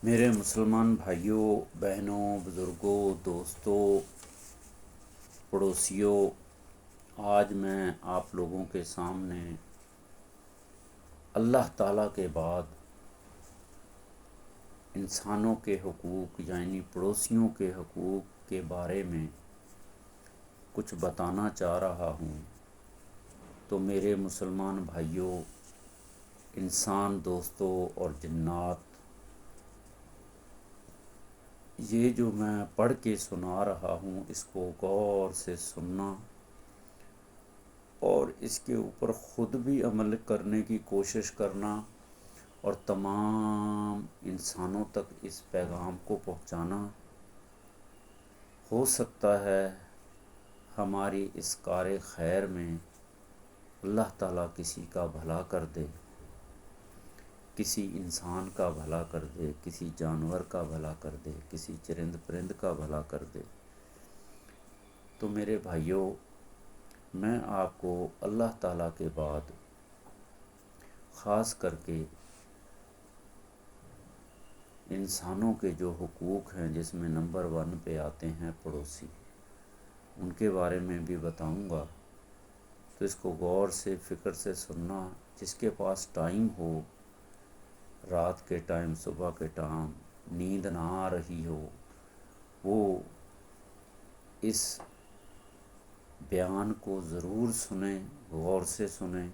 میرے مسلمان بھائیوں، بہنوں، بزرگوں، دوستوں، پڑوسیوں، آج میں آپ لوگوں کے سامنے اللہ تعالیٰ کے بعد انسانوں کے حقوق یعنی پڑوسیوں کے حقوق کے بارے میں کچھ بتانا چاہ رہا ہوں۔ تو میرے مسلمان بھائیوں، انسان دوستوں اور جنات، یہ جو میں پڑھ کے سنا رہا ہوں اس کو غور سے سننا اور اس کے اوپر خود بھی عمل کرنے کی کوشش کرنا اور تمام انسانوں تک اس پیغام کو پہنچانا۔ ہو سکتا ہے ہماری اس کار خیر میں اللہ تعالیٰ کسی کا بھلا کر دے، کسی انسان کا بھلا کر دے، کسی جانور کا بھلا کر دے، کسی چرند پرند کا بھلا کر دے۔ تو میرے بھائیوں، میں آپ کو اللہ تعالیٰ کے بعد خاص کر کے انسانوں کے جو حقوق ہیں جس میں نمبر 1 پہ آتے ہیں پڑوسی، ان کے بارے میں بھی بتاؤں گا۔ تو اس کو غور سے فکر سے سننا۔ جس کے پاس ٹائم ہو، رات کے ٹائم، صبح کے ٹائم، نیند نہ آ رہی ہو، وہ اس بیان کو ضرور سنیں، غور سے سنیں۔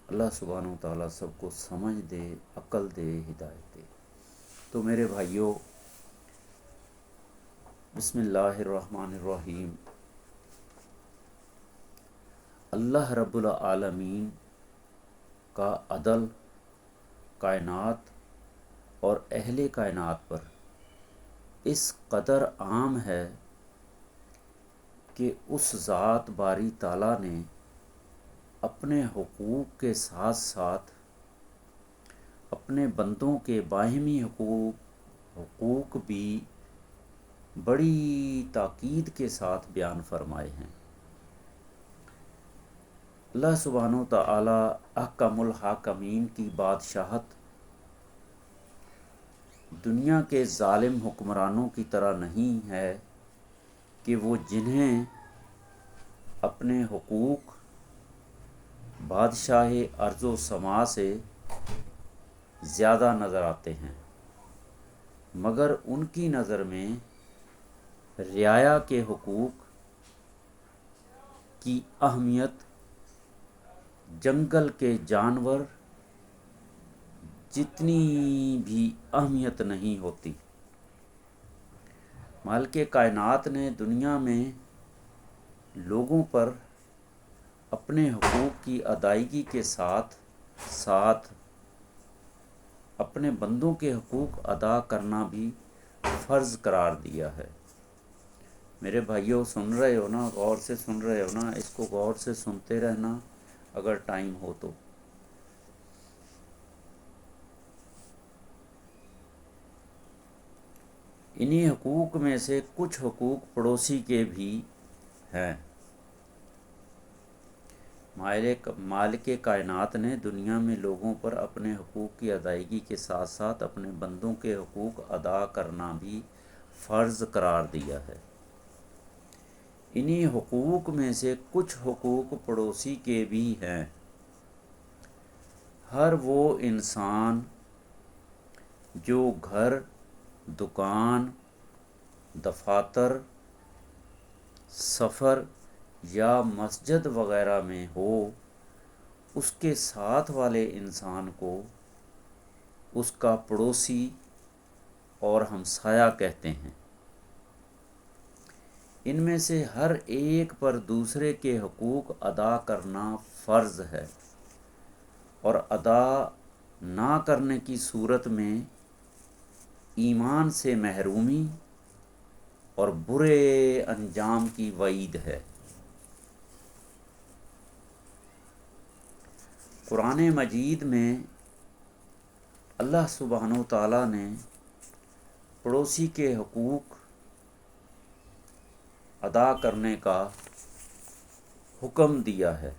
اللہ سبحانہ و تعالیٰ سب کو سمجھ دے، عقل دے، ہدایت دے۔ تو میرے بھائیوں، بسم اللہ الرحمن الرحیم۔ اللہ رب العالمین کا عدل کائنات اور اہل کائنات پر اس قدر عام ہے کہ اس ذات باری تعالیٰ نے اپنے حقوق کے ساتھ ساتھ اپنے بندوں کے باہمی حقوق بھی بڑی تاکید کے ساتھ بیان فرمائے ہیں۔ اللہ سبحانہ و تعالیٰ احکم الحاکمین کی بادشاہت دنیا کے ظالم حکمرانوں کی طرح نہیں ہے کہ وہ جنہیں اپنے حقوق بادشاہ ارض و سما سے زیادہ نظر آتے ہیں، مگر ان کی نظر میں رعایا کے حقوق کی اہمیت جنگل کے جانور جتنی بھی اہمیت نہیں ہوتی۔ مالک کائنات نے دنیا میں لوگوں پر اپنے حقوق کی ادائیگی کے ساتھ ساتھ اپنے بندوں کے حقوق ادا کرنا بھی فرض قرار دیا ہے۔ میرے بھائیوں، سن رہے ہو نا؟ غور سے سن رہے ہو نا؟ اس کو غور سے سنتے رہنا اگر ٹائم ہو تو۔ انہی حقوق میں سے کچھ حقوق پڑوسی کے بھی ہیں۔ مالک کائنات نے دنیا میں لوگوں پر اپنے حقوق کی ادائیگی کے ساتھ ساتھ اپنے بندوں کے حقوق ادا کرنا بھی فرض قرار دیا ہے۔ انہی حقوق میں سے کچھ حقوق پڑوسی کے بھی ہیں۔ ہر وہ انسان جو گھر، دکان، دفاتر، سفر یا مسجد وغیرہ میں ہو، اس کے ساتھ والے انسان کو اس کا پڑوسی اور ہمسایہ کہتے ہیں۔ ان میں سے ہر ایک پر دوسرے کے حقوق ادا کرنا فرض ہے، اور ادا نہ کرنے کی صورت میں ایمان سے محرومی اور برے انجام کی وعید ہے۔ قرآن مجید میں اللہ سبحانہ و تعالیٰ نے پڑوسی کے حقوق ادا کرنے کا حکم دیا ہے۔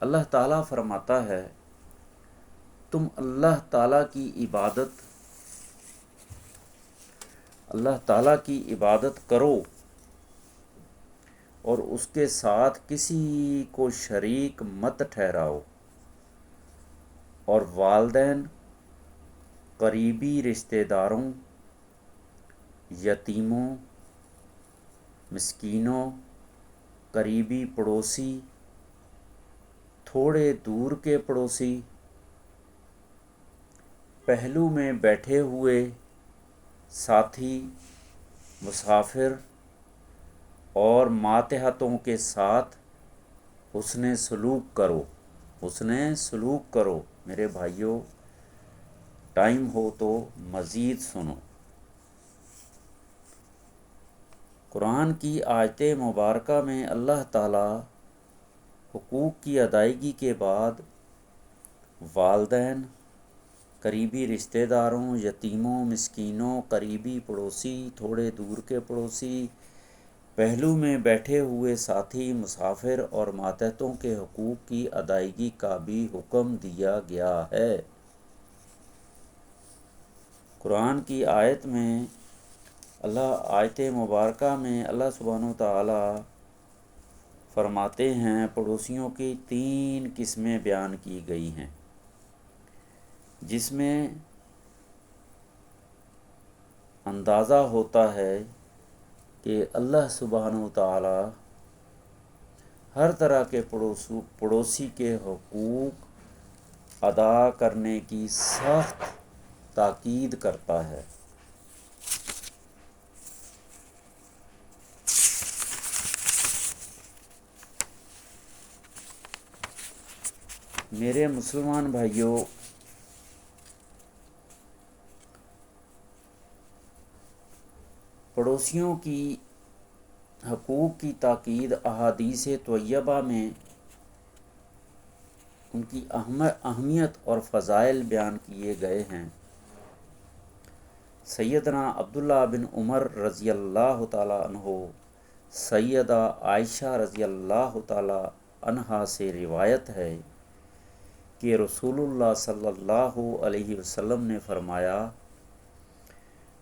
اللہ تعالیٰ فرماتا ہے تم اللہ تعالیٰ کی عبادت کرو اور اس کے ساتھ کسی کو شریک مت ٹھہراؤ، اور والدین، قریبی رشتہ داروں، یتیموں، مسکینوں، قریبی پڑوسی، تھوڑے دور کے پڑوسی، پہلو میں بیٹھے ہوئے ساتھی، مسافر اور ماتحتوں کے ساتھ حسن سلوک کرو۔ میرے بھائیوں، ٹائم ہو تو مزید سنو۔ قرآن کی آیت مبارکہ میں اللہ تعالیٰ حقوق کی ادائیگی کے بعد والدین، قریبی رشتہ داروں، یتیموں، مسکینوں، قریبی پڑوسی، تھوڑے دور کے پڑوسی، پہلو میں بیٹھے ہوئے ساتھی، مسافر اور ماتحتوں کے حقوق کی ادائیگی کا بھی حکم دیا گیا ہے۔ قرآن کی آیت مبارکہ میں اللہ سبحانہ وتعالیٰ فرماتے ہیں، پڑوسیوں کی 3 قسمیں بیان کی گئی ہیں، جس میں اندازہ ہوتا ہے کہ اللہ سبحانہ وتعالیٰ ہر طرح کے پڑوسی کے حقوق ادا کرنے کی سخت تاکید کرتا ہے۔ میرے مسلمان بھائیوں، پڑوسیوں کی حقوق کی تاکید احادیث طیبہ میں ان کی اہمیت اور فضائل بیان کیے گئے ہیں۔ سیدنا عبداللہ بن عمر رضی اللہ تعالیٰ عنہ، سیدہ عائشہ رضی اللہ تعالیٰ عنہا سے روایت ہے کہ رسول اللہ صلی اللہ علیہ وسلم نے فرمایا،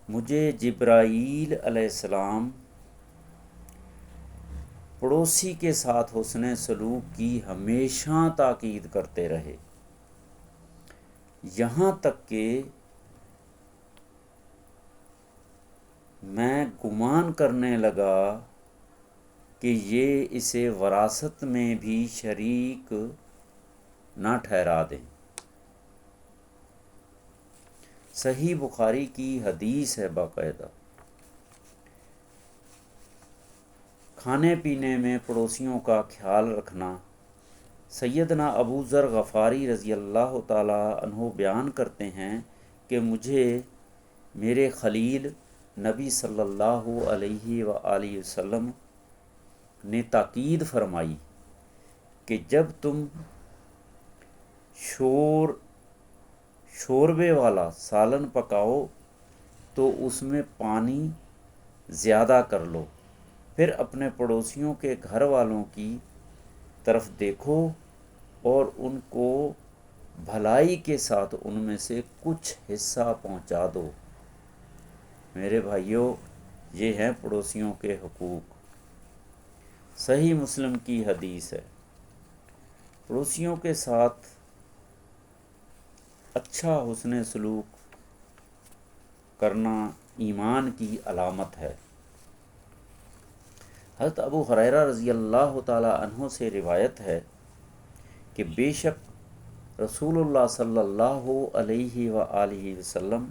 مجھے جبرائیل علیہ السلام پڑوسی کے ساتھ حسن سلوک کی ہمیشہ تاکید کرتے رہے، یہاں تک کہ میں گمان کرنے لگا کہ یہ اسے وراثت میں بھی شریک نہ ٹھہرا دیں۔ صحیح بخاری کی حدیث ہے باقاعدہ۔ کھانے پینے میں پڑوسیوں کا خیال رکھنا۔ سیدنا ابو ذر غفاری رضی اللہ تعالیٰ عنہ بیان کرتے ہیں کہ مجھے میرے خلیل نبی صلی اللہ علیہ وآلہ وسلم نے تاکید فرمائی کہ جب تم شوربے والا سالن پکاؤ تو اس میں پانی زیادہ کر لو، پھر اپنے پڑوسیوں کے گھر والوں کی طرف دیکھو اور ان کو بھلائی کے ساتھ ان میں سے کچھ حصہ پہنچا دو۔ میرے بھائیوں، یہ ہیں پڑوسیوں کے حقوق۔ صحیح مسلم کی حدیث ہے۔ پڑوسیوں کے ساتھ اچھا حسن سلوک کرنا ایمان کی علامت ہے۔ حضرت ابو ہریرہ رضی اللہ تعالیٰ عنہ سے روایت ہے کہ بے شک رسول اللہ صلی اللہ علیہ وآلہ وسلم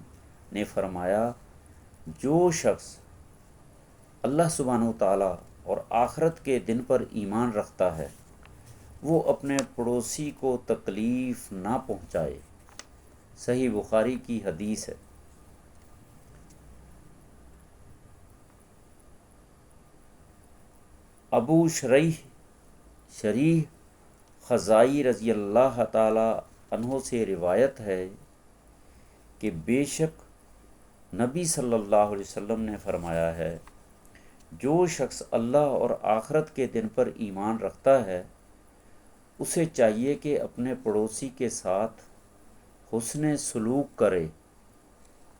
نے فرمایا، جو شخص اللہ سبحانہ وتعالیٰ اور آخرت کے دن پر ایمان رکھتا ہے، وہ اپنے پڑوسی کو تکلیف نہ پہنچائے۔ صحیح بخاری کی حدیث ہے۔ ابو شریح خزائی رضی اللہ تعالی عنہ سے روایت ہے کہ بے شک نبی صلی اللہ علیہ وسلم نے فرمایا ہے، جو شخص اللہ اور آخرت کے دن پر ایمان رکھتا ہے، اسے چاہیے کہ اپنے پڑوسی کے ساتھ حسن سلوک کرے،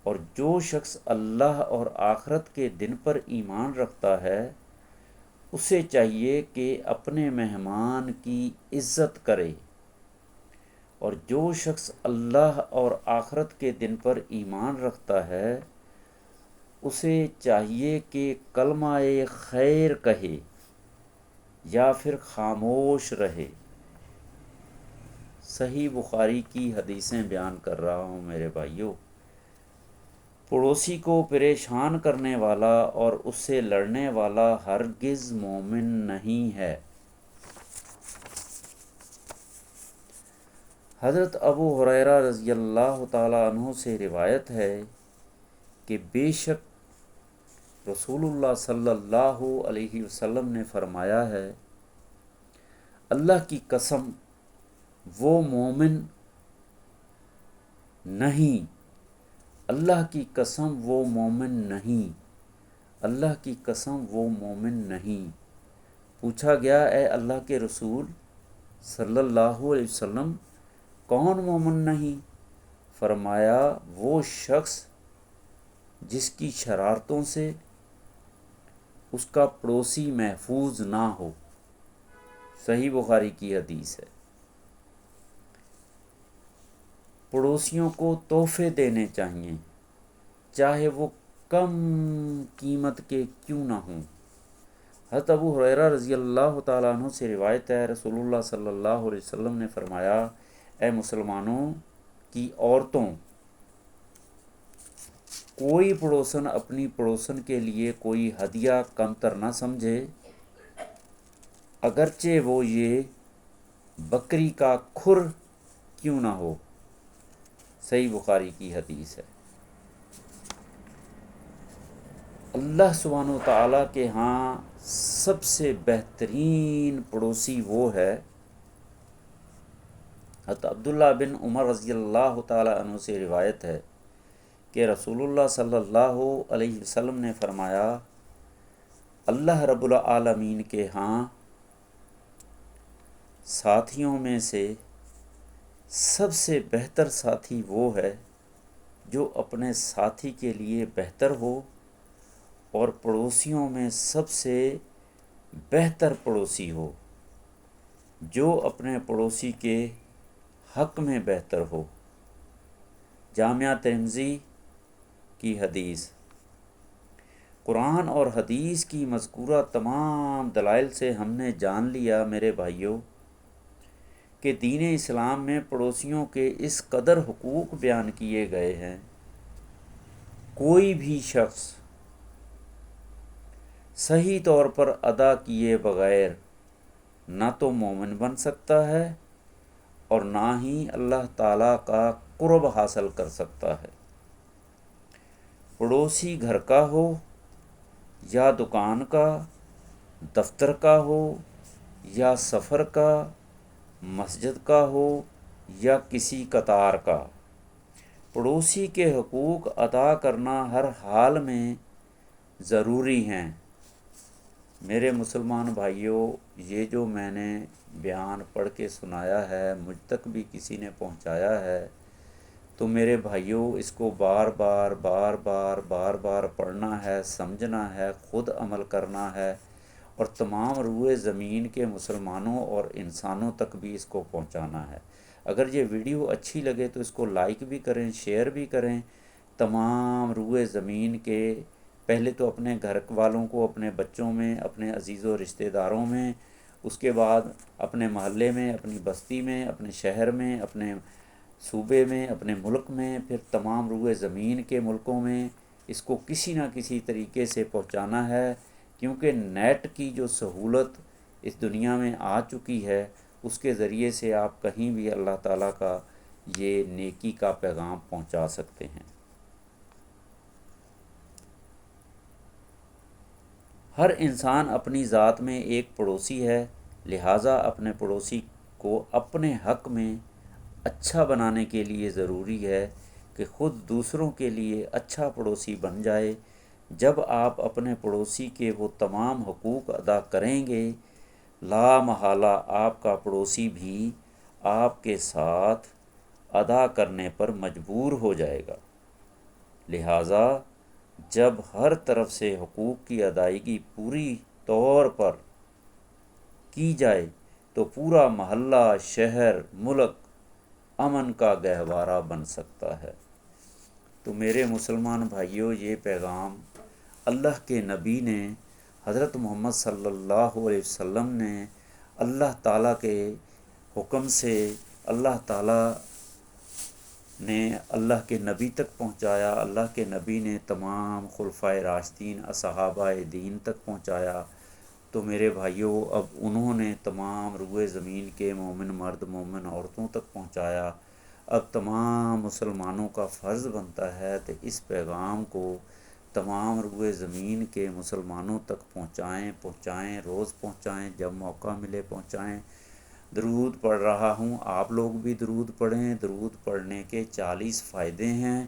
اور جو شخص اللہ اور آخرت کے دن پر ایمان رکھتا ہے اسے چاہیے کہ اپنے مہمان کی عزت کرے، اور جو شخص اللہ اور آخرت کے دن پر ایمان رکھتا ہے اسے چاہیے کہ کلمہ خیر کہے یا پھر خاموش رہے۔ صحیح بخاری کی حدیثیں بیان کر رہا ہوں میرے بھائیوں۔ پڑوسی کو پریشان کرنے والا اور اس سے لڑنے والا ہرگز مومن نہیں ہے۔ حضرت ابو ہریرہ رضی اللہ تعالیٰ عنہ سے روایت ہے کہ بے شک رسول اللہ صلی اللہ علیہ وسلم نے فرمایا ہے، اللہ کی قسم وہ مومن نہیں، اللہ کی قسم وہ مومن نہیں، اللہ کی قسم وہ مومن نہیں۔ پوچھا گیا، اے اللہ کے رسول صلی اللہ علیہ وسلم کون مومن نہیں؟ فرمایا، وہ شخص جس کی شرارتوں سے اس کا پڑوسی محفوظ نہ ہو۔ صحیح بخاری کی حدیث ہے۔ پڑوسیوں کو تحفے دینے چاہیے، چاہے وہ کم قیمت کے کیوں نہ ہوں۔ حضرت ابو ہریرہ رضی اللہ تعالیٰ عنہ سے روایت ہے، رسول اللہ صلی اللہ علیہ وسلم نے فرمایا، اے مسلمانوں کی عورتوں، کوئی پڑوسن اپنی پڑوسن کے لیے کوئی ہدیہ کمتر نہ سمجھے، اگرچہ وہ یہ بکری کا کھر کیوں نہ ہو۔ صحیح بخاری کی حدیث ہے۔ اللہ سبحانہ وتعالیٰ کے ہاں سب سے بہترین پڑوسی وہ ہے۔ حضرت عبداللہ بن عمر رضی اللہ تعالیٰ عنہ سے روایت ہے کہ رسول اللہ صلی اللہ علیہ وسلم نے فرمایا، اللہ رب العالمین کے ہاں ساتھیوں میں سے سب سے بہتر ساتھی وہ ہے جو اپنے ساتھی کے لیے بہتر ہو، اور پڑوسیوں میں سب سے بہتر پڑوسی ہو جو اپنے پڑوسی کے حق میں بہتر ہو۔ جامعہ ترمذی کی حدیث۔ قرآن اور حدیث کی مذکورہ تمام دلائل سے ہم نے جان لیا میرے بھائیوں کہ دین اسلام میں پڑوسیوں کے اس قدر حقوق بیان کیے گئے ہیں، کوئی بھی شخص صحیح طور پر ادا کیے بغیر نہ تو مومن بن سکتا ہے اور نہ ہی اللہ تعالیٰ کا قرب حاصل کر سکتا ہے۔ پڑوسی گھر کا ہو یا دکان کا، دفتر کا ہو یا سفر کا، مسجد کا ہو یا کسی قطار کا، پڑوسی کے حقوق ادا کرنا ہر حال میں ضروری ہیں۔ میرے مسلمان بھائیوں، یہ جو میں نے بیان پڑھ کے سنایا ہے، مجھ تک بھی کسی نے پہنچایا ہے، تو میرے بھائیوں اس کو بار بار پڑھنا ہے، سمجھنا ہے، خود عمل کرنا ہے، اور تمام روئے زمین کے مسلمانوں اور انسانوں تک بھی اس کو پہنچانا ہے۔ اگر یہ ویڈیو اچھی لگے تو اس کو لائک بھی کریں، شیئر بھی کریں، تمام روئے زمین کے، پہلے تو اپنے گھر والوں کو، اپنے بچوں میں، اپنے عزیز و رشتہ داروں میں، اس کے بعد اپنے محلے میں، اپنی بستی میں، اپنے شہر میں، اپنے صوبے میں، اپنے ملک میں، پھر تمام روئے زمین کے ملکوں میں اس کو کسی نہ کسی طریقے سے پہنچانا ہے، کیونکہ نیٹ کی جو سہولت اس دنیا میں آ چکی ہے، اس کے ذریعے سے آپ کہیں بھی اللہ تعالیٰ کا یہ نیکی کا پیغام پہنچا سکتے ہیں۔ ہر انسان اپنی ذات میں ایک پڑوسی ہے، لہٰذا اپنے پڑوسی کو اپنے حق میں اچھا بنانے کے لیے ضروری ہے کہ خود دوسروں کے لیے اچھا پڑوسی بن جائے۔ جب آپ اپنے پڑوسی کے وہ تمام حقوق ادا کریں گے، لا محالہ آپ کا پڑوسی بھی آپ کے ساتھ ادا کرنے پر مجبور ہو جائے گا۔ لہٰذا جب ہر طرف سے حقوق کی ادائیگی پوری طور پر کی جائے تو پورا محلہ، شہر، ملک امن کا گہوارہ بن سکتا ہے۔ تو میرے مسلمان بھائیوں، یہ پیغام اللہ کے نبی نے، حضرت محمد صلی اللہ علیہ وسلم نے اللہ تعالیٰ کے حکم سے، اللہ تعالیٰ نے اللہ کے نبی تک پہنچایا، اللہ کے نبی نے تمام خلفائے راشدین، صحابہ دین تک پہنچایا۔ تو میرے بھائیوں، اب انہوں نے تمام روئے زمین کے مومن مرد، مومن عورتوں تک پہنچایا۔ اب تمام مسلمانوں کا فرض بنتا ہے کہ اس پیغام کو تمام روئے زمین کے مسلمانوں تک پہنچائیں، روز پہنچائیں، جب موقع ملے پہنچائیں۔ درود پڑھ رہا ہوں، آپ لوگ بھی درود پڑھیں۔ درود پڑھنے کے 40 فائدے ہیں،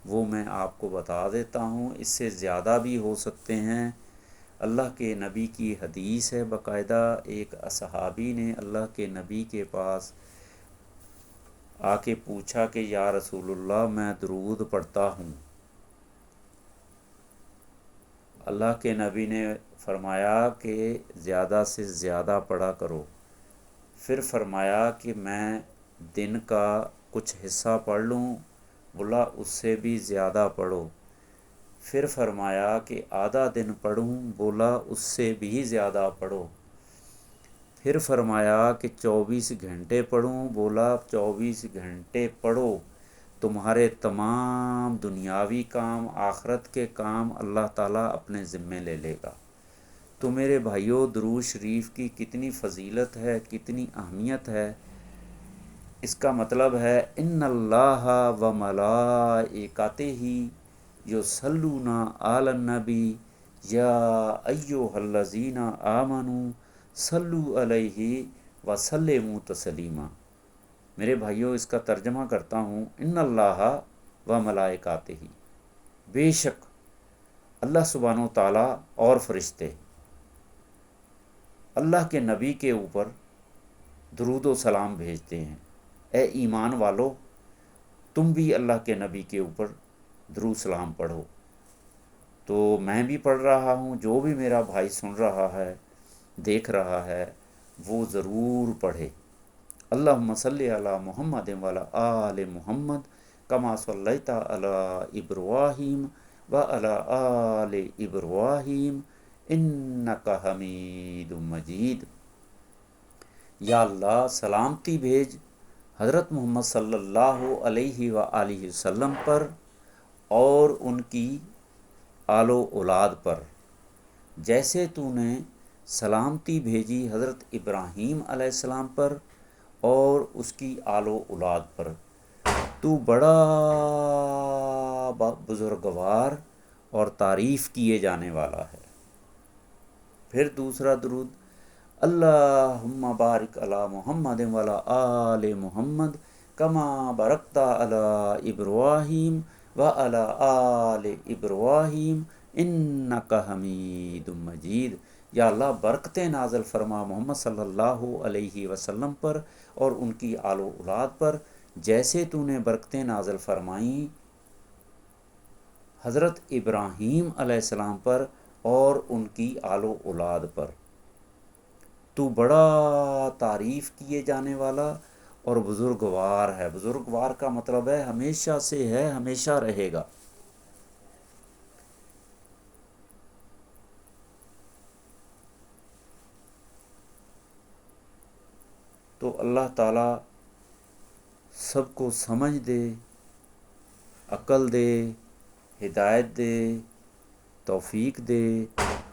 وہ میں آپ کو بتا دیتا ہوں، اس سے زیادہ بھی ہو سکتے ہیں۔ اللہ کے نبی کی حدیث ہے، باقاعدہ ایک صحابی نے اللہ کے نبی کے پاس آ کے پوچھا کہ یا رسول اللہ، میں درود پڑھتا ہوں۔ اللہ کے نبی نے فرمایا کہ زیادہ سے زیادہ پڑھا کرو۔ پھر فرمایا کہ میں دن کا کچھ حصہ پڑھ لوں، بولا اس سے بھی زیادہ پڑھو۔ پھر فرمایا کہ آدھا دن پڑھوں، بولا اس سے بھی زیادہ پڑھو۔ پھر فرمایا کہ 24 گھنٹے پڑھوں، بولا 24 گھنٹے پڑھو، تمہارے تمام دنیاوی کام، آخرت کے کام اللہ تعالیٰ اپنے ذمے لے لے گا۔ تو میرے بھائیوں، درود شریف کی کتنی فضیلت ہے، کتنی اہمیت ہے۔ اس کا مطلب ہے ان اللہ و ملائکتہ یصلون علی النبی یا ایھا الذین آمنوا صلوا علیہ وسلموا تسلیما۔ میرے بھائیوں، اس کا ترجمہ کرتا ہوں۔ ان اللہ و ملائکتہ، بے شک اللہ سبحانہ و تعالیٰ اور فرشتے اللہ کے نبی کے اوپر درود و سلام بھیجتے ہیں۔ اے ایمان والو، تم بھی اللہ کے نبی کے اوپر درود سلام پڑھو۔ تو میں بھی پڑھ رہا ہوں، جو بھی میرا بھائی سن رہا ہے، دیکھ رہا ہے، وہ ضرور پڑھے۔ اللہم صلی علی محمد وعلی آل محمد کما صلیت علی ابراہیم وعلی آل ابراہیم انک حمید مجید۔ یا اللہ، سلامتی بھیج حضرت محمد صلی اللہ علیہ وآلہ وسلم پر اور ان کی آل و اولاد پر، جیسے تو نے سلامتی بھیجی حضرت ابراہیم علیہ السلام پر اور اس کی آل و اولاد پر۔ تو بڑا بزرگوار اور تعریف کیے جانے والا ہے۔ پھر دوسرا درود، اللہم بارک علی محمد وعلی آل محمد کما بارکت علی ابراہیم وعلی آل ابراہیم انک حمید مجید۔ یا اللہ، برکتیں نازل فرما محمد صلی اللہ علیہ وسلم پر اور ان کی آل و اولاد پر، جیسے تو نے برکتیں نازل فرمائیں حضرت ابراہیم علیہ السلام پر اور ان کی آل و اولاد پر۔ تو بڑا تعریف کیے جانے والا اور بزرگوار ہے۔ بزرگوار کا مطلب ہے ہمیشہ سے ہے، ہمیشہ رہے گا۔ تو اللہ تعالیٰ سب کو سمجھ دے، عقل دے، ہدایت دے، توفیق دے۔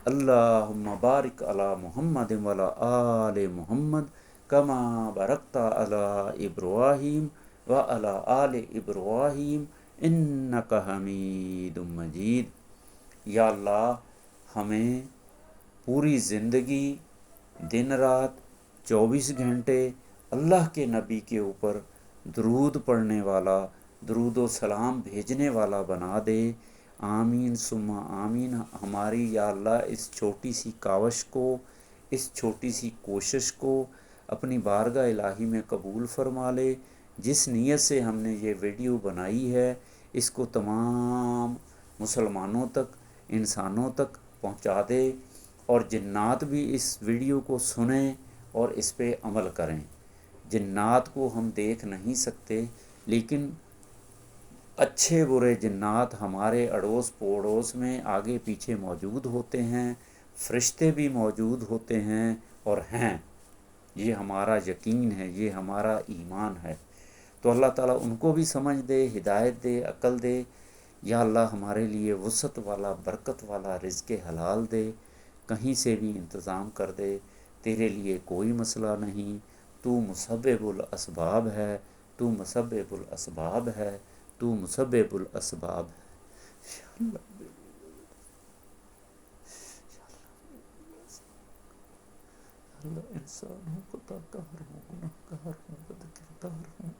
اللہم بارک علی محمد وعلی آل محمد کما بارکت علی ابراہیم وعلی آل ابراہیم انک حمید مجید۔ یا اللہ، ہمیں پوری زندگی دن رات 24 گھنٹے اللہ کے نبی کے اوپر درود پڑھنے والا، درود و سلام بھیجنے والا بنا دے۔ آمین ثم آمین۔ ہماری یا اللہ اس چھوٹی سی کاوش کو، اس چھوٹی سی کوشش کو اپنی بارگاہ الہی میں قبول فرما لے۔ جس نیت سے ہم نے یہ ویڈیو بنائی ہے اس کو تمام مسلمانوں تک، انسانوں تک پہنچا دے، اور جنات بھی اس ویڈیو کو سنیں اور اس پہ عمل کریں۔ جنات کو ہم دیکھ نہیں سکتے، لیکن اچھے برے جنات ہمارے اڑوس پڑوس میں آگے پیچھے موجود ہوتے ہیں، فرشتے بھی موجود ہوتے ہیں اور ہیں، یہ ہمارا یقین ہے، یہ ہمارا ایمان ہے۔ تو اللہ تعالیٰ ان کو بھی سمجھ دے، ہدایت دے، عقل دے۔ یا اللہ ہمارے لیے وسعت والا، برکت والا رزق حلال دے، کہیں سے بھی انتظام کر دے۔ تیرے لیے کوئی مسئلہ نہیں، تو مسبب الاسباب ہے، تو مسبب الاسباب ہے، تو مسبب الاسباب ہے۔ اللہ انسان ہوں، خطا کار ہوں، گناہ گار ہوں، بد کردار ہوں،